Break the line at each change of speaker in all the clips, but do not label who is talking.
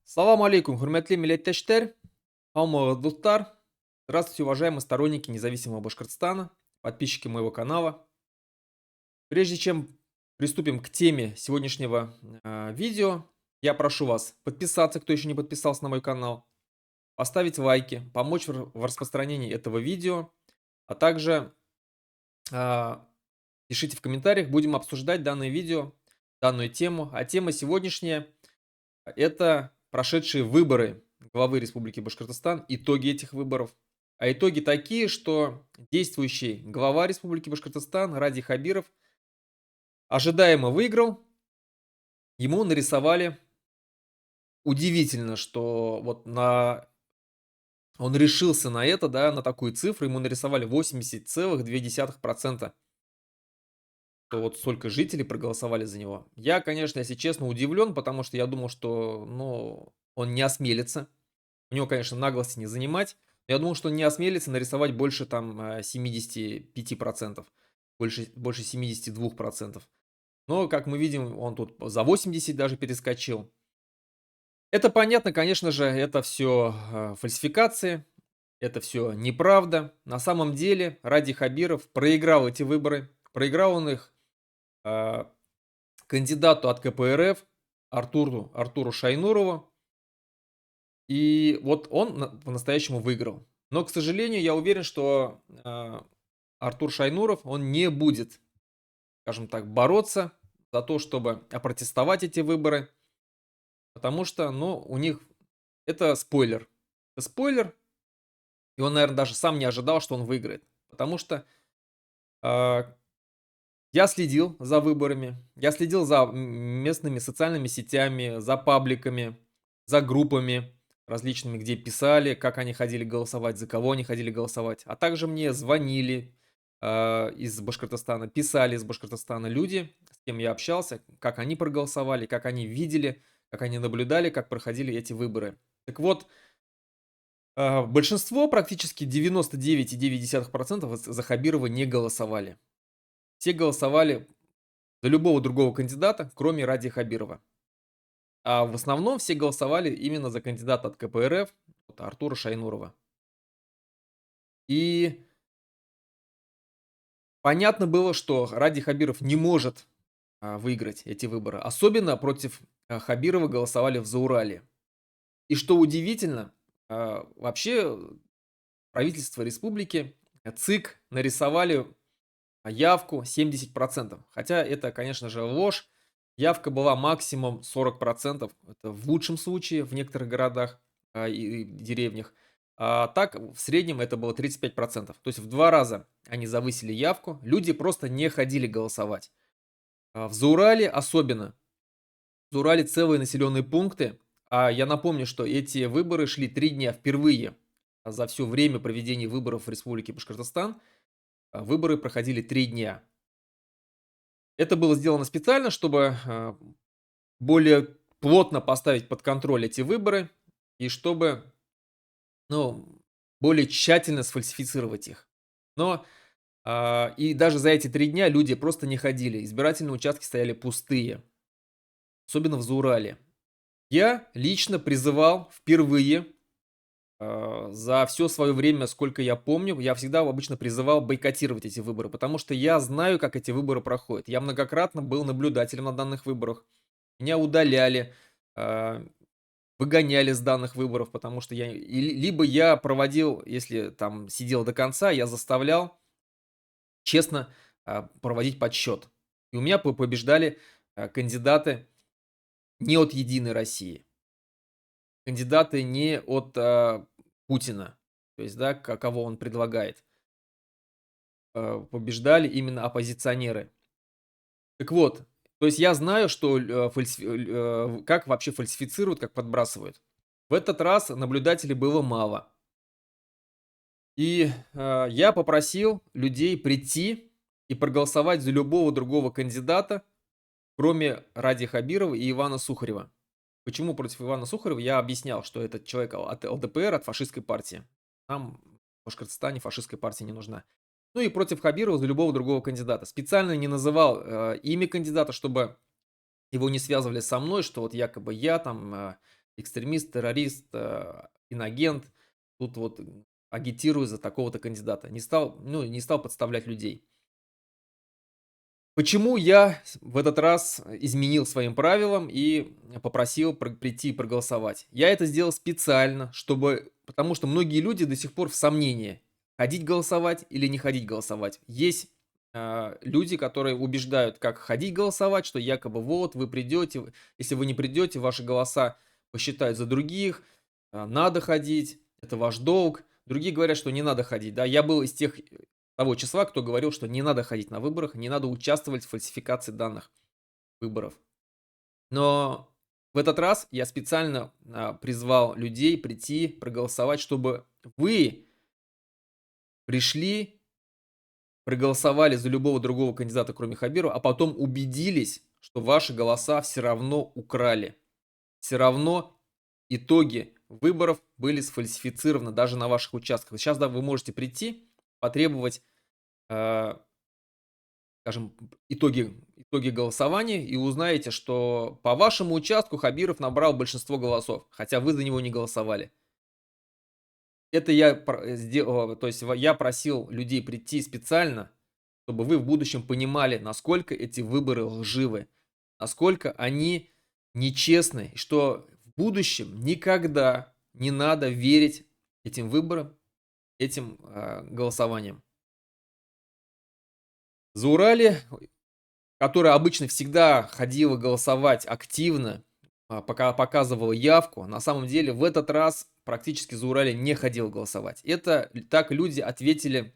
Салам алейкум, хурмәтле милләттәшләр, һаумыгыз дуслар. Здравствуйте, уважаемые сторонники независимого Башкортостана, подписчики моего канала. Прежде чем приступим к теме сегодняшнего видео, я прошу вас подписаться, кто еще не подписался на мой канал, поставить лайки, помочь в распространении этого видео, а также а, пишите в комментариях, будем обсуждать данное видео, данную тему. А тема сегодняшняя — это прошедшие выборы главы Республики Башкортостан, итоги этих выборов. А итоги такие, что действующий глава Республики Башкортостан Ради Хабиров ожидаемо выиграл. Ему нарисовали, удивительно, что он решился на это, да, на такую цифру. Ему нарисовали 80,2%, что вот столько жителей проголосовали за него. Я, конечно, если честно, удивлен, потому что я думал, что, он не осмелится. У него, конечно, наглости не занимать. Я думал, что он не осмелится нарисовать больше там 75%, больше 72%. Но, как мы видим, он тут за 80 даже перескочил. Это понятно, конечно же, это все фальсификации, это все неправда. На самом деле Ради Хабиров проиграл эти выборы. Проиграл он их а, кандидату от КПРФ Артуру Шайнурову. И вот он по-настоящему выиграл. Но, к сожалению, я уверен, что Артур Шайнуров, он не будет, скажем так, бороться за то, чтобы опротестовать эти выборы, потому что, у них это спойлер. Это спойлер, и он, наверное, даже сам не ожидал, что он выиграет. Потому что а, я следил за выборами, я следил за местными социальными сетями, за пабликами, за группами различными, где писали, как они ходили голосовать, за кого они ходили голосовать. А также мне звонили из Башкортостана, писали из Башкортостана люди, с кем я общался, как они проголосовали, как они видели, как они наблюдали, как проходили эти выборы. Так вот, большинство, практически 99,9% за Хабирова не голосовали. Все голосовали за любого другого кандидата, кроме Ради Хабирова. А в основном все голосовали именно за кандидата от КПРФ, вот Артура Шайнурова. И понятно было, что Ради Хабиров не может выиграть эти выборы. Особенно против Хабирова голосовали в Заурале. И что удивительно, вообще правительство республики, ЦИК нарисовали явку 70%. Хотя это, конечно же, ложь. Явка была максимум 40%. Это в лучшем случае в некоторых городах и деревнях. А так, в среднем это было 35%. То есть в 2 раза они завысили явку. Люди просто не ходили голосовать. В Заурале особенно. В Заурале целые населенные пункты. А я напомню, что эти выборы шли 3 дня впервые за все время проведения выборов в Республике Башкортостан. Выборы проходили 3 дня. Это было сделано специально, чтобы более плотно поставить под контроль эти выборы и чтобы, более тщательно сфальсифицировать их. Но и даже за эти 3 дня люди просто не ходили. Избирательные участки стояли пустые, особенно в Заурале. Я лично призывал впервые за все свое время, сколько я помню, я всегда обычно призывал бойкотировать эти выборы, потому что я знаю, как эти выборы проходят. Я многократно был наблюдателем на данных выборах. Меня удаляли, а, выгоняли с данных выборов, потому что либо я проводил, если там сидел до конца, я заставлял честно проводить подсчет. И у меня побеждали кандидаты не от Единой России, кандидаты не от Путина, то есть, да, кого он предлагает. Побеждали именно оппозиционеры. Так вот, то есть я знаю, что как вообще фальсифицируют, как подбрасывают. В этот раз наблюдателей было мало. И я попросил людей прийти и проголосовать за любого другого кандидата, кроме Ради Хабирова и Ивана Сухарева. Почему против Ивана Сухарева? Я объяснял, что этот человек от ЛДПР, от фашистской партии. Нам в Башкортостане фашистская партия не нужна. Ну и против Хабирова за любого другого кандидата. Специально не называл имя кандидата, чтобы его не связывали со мной, что вот якобы я там экстремист, террорист, инагент, тут вот агитирую за такого-то кандидата. Не стал подставлять людей. Почему я в этот раз изменил своим правилам и попросил прийти и проголосовать? Я это сделал специально, потому что многие люди до сих пор в сомнении, ходить голосовать или не ходить голосовать. Есть люди, которые убеждают, как ходить голосовать, что якобы вот вы придете, если вы не придете, ваши голоса посчитают за других, надо ходить, это ваш долг. Другие говорят, что не надо ходить. Да, я был из того числа, кто говорил, что не надо ходить на выборах, не надо участвовать в фальсификации данных выборов. Но в этот раз я специально призвал людей прийти проголосовать, чтобы вы пришли, проголосовали за любого другого кандидата, кроме Хабирова, а потом убедились, что ваши голоса все равно украли. Все равно итоги выборов были сфальсифицированы даже на ваших участках. Сейчас, да, вы можете прийти, потребовать э, скажем, итоги голосования и узнаете, что по вашему участку Хабиров набрал большинство голосов, хотя вы за него не голосовали. Это сделал, то есть я просил людей прийти специально, чтобы вы в будущем понимали, насколько эти выборы лживы, насколько они нечестны, и что в будущем никогда не надо верить этим выборам, этим голосованиям. За Урале, которая обычно всегда ходила голосовать активно, пока показывала явку, на самом деле в этот раз практически Зауралье не ходил голосовать. Это так люди ответили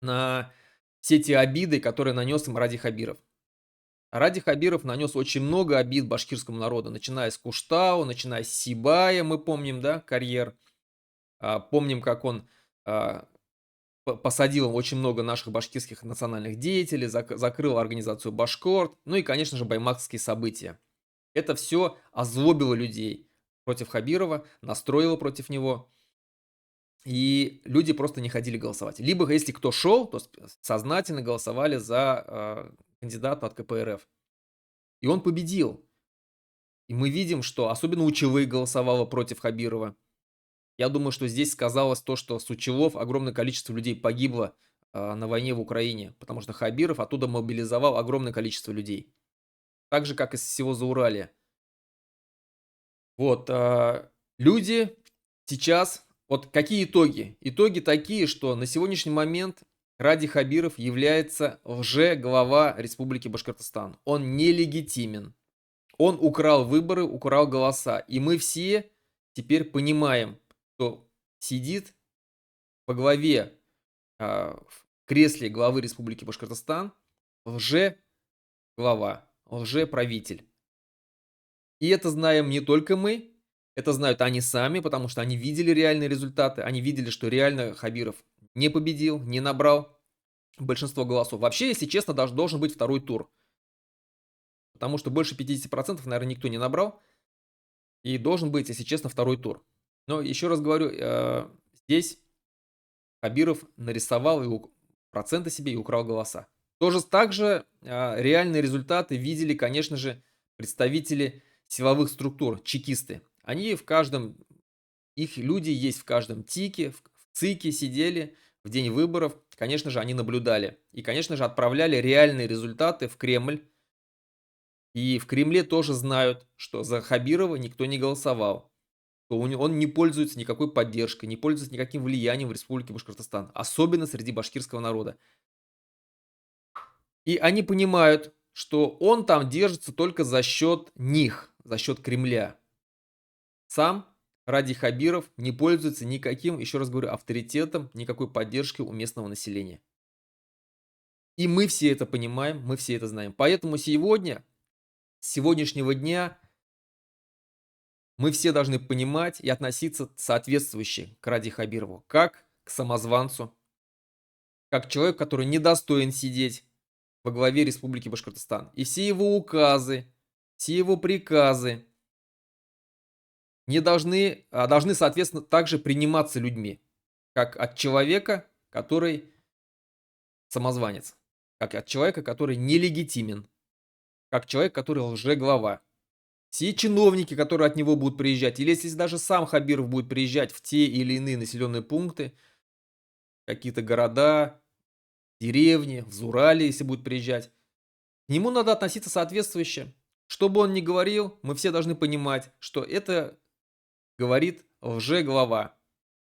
на все те обиды, которые нанес им Ради Хабиров. Ради Хабиров нанес очень много обид башкирскому народу, начиная с Куштау, начиная с Сибая, мы помним, да, карьер. Помним, как он посадил очень много наших башкирских национальных деятелей, закрыл организацию Башкорт, ну и, конечно же, баймакские события. Это все озлобило людей против Хабирова, настроило против него, и люди просто не ходили голосовать. Либо, если кто шел, то сознательно голосовали за кандидата от КПРФ. И он победил. И мы видим, что особенно Учевых голосовало против Хабирова. Я думаю, что здесь сказалось то, что с Учелов огромное количество людей погибло на войне в Украине, потому что Хабиров оттуда мобилизовал огромное количество людей. Так же, как из всего Зауралья. Вот, люди сейчас, вот какие итоги? Итоги такие, что на сегодняшний момент Ради Хабиров является лже-глава Республики Башкортостан. Он нелегитимен. Он украл выборы, украл голоса. И мы все теперь понимаем, что сидит во главе, в кресле главы Республики Башкортостан лже-глава, лже-правитель. И это знаем не только мы, это знают они сами, потому что они видели реальные результаты, они видели, что реально Хабиров не победил, не набрал большинство голосов. Вообще, если честно, даже должен быть второй тур, потому что больше 50%, наверное, никто не набрал, и должен быть, если честно, второй тур. Но еще раз говорю, здесь Хабиров нарисовал проценты себе и украл голоса. Тоже так же реальные результаты видели, конечно же, представители силовых структур, чекисты. Они в каждом, их люди есть в каждом ТИКе, в ЦИКе сидели в день выборов. Конечно же, они наблюдали. И, конечно же, отправляли реальные результаты в Кремль. И в Кремле тоже знают, что за Хабирова никто не голосовал. Что он не пользуется никакой поддержкой, не пользуется никаким влиянием в Республике Башкортостан. Особенно среди башкирского народа. И они понимают, что он там держится только за счет них, за счет Кремля. Сам Ради Хабиров не пользуется никаким, еще раз говорю, авторитетом, никакой поддержкой у местного населения. И мы все это понимаем, мы все это знаем. Поэтому сегодня, с сегодняшнего дня, мы все должны понимать и относиться соответствующе к Ради Хабирову, как к самозванцу, как к человеку, который недостоин сидеть во главе Республики Башкортостан. И все его указы, все его приказы не должны, соответственно, также приниматься людьми, как от человека, который самозванец, как от человека, который нелегитимен, как человек, который лжеглава. все чиновники, которые от него будут приезжать, или если даже сам Хабиров будет приезжать в те или иные населенные пункты, какие-то города, деревни, в Зурале, если будет приезжать, к нему надо относиться соответствующе. Что бы он ни говорил, мы все должны понимать, что это говорит лже-глава.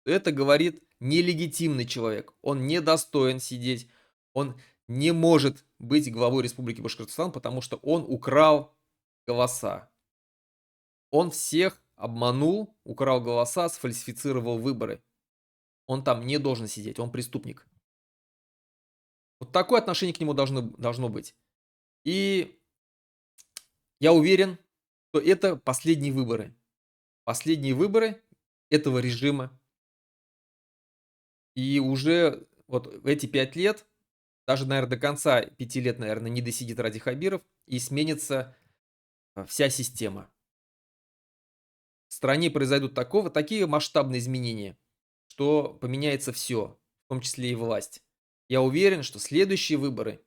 Это говорит нелегитимный человек. Он не достоин сидеть. Он не может быть главой Республики Башкортостан, потому что он украл голоса. Он всех обманул, украл голоса, сфальсифицировал выборы. Он там не должен сидеть, он преступник. Вот такое отношение к нему должно быть. И я уверен, что это последние выборы. Последние выборы этого режима. И уже вот в эти 5 лет, даже, наверное, до конца 5 лет, наверное, не досидит Ради Хабиров, и сменится вся система. В стране произойдут такие масштабные изменения, что поменяется все, в том числе и власть. Я уверен, что следующие выборы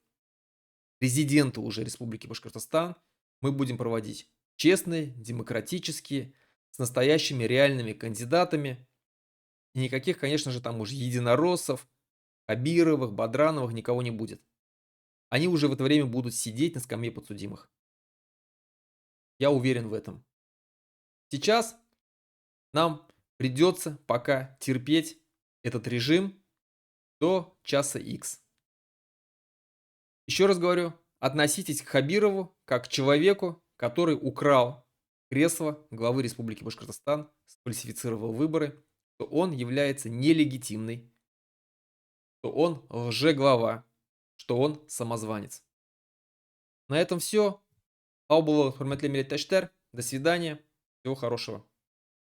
президента уже Республики Башкортостан мы будем проводить честные, демократические, с настоящими реальными кандидатами. И никаких, конечно же, там уже единороссов, Хабировых, Бадрановых, никого не будет. Они уже в это время будут сидеть на скамье подсудимых. Я уверен в этом. Сейчас нам придется пока терпеть этот режим до часа X. Еще раз говорю, относитесь к Хабирову как к человеку, который украл кресло главы Республики Башкортостан, сфальсифицировал выборы, что он является нелегитимный, что он лже-глава, что он самозванец. На этом все. До свидания. Всего хорошего.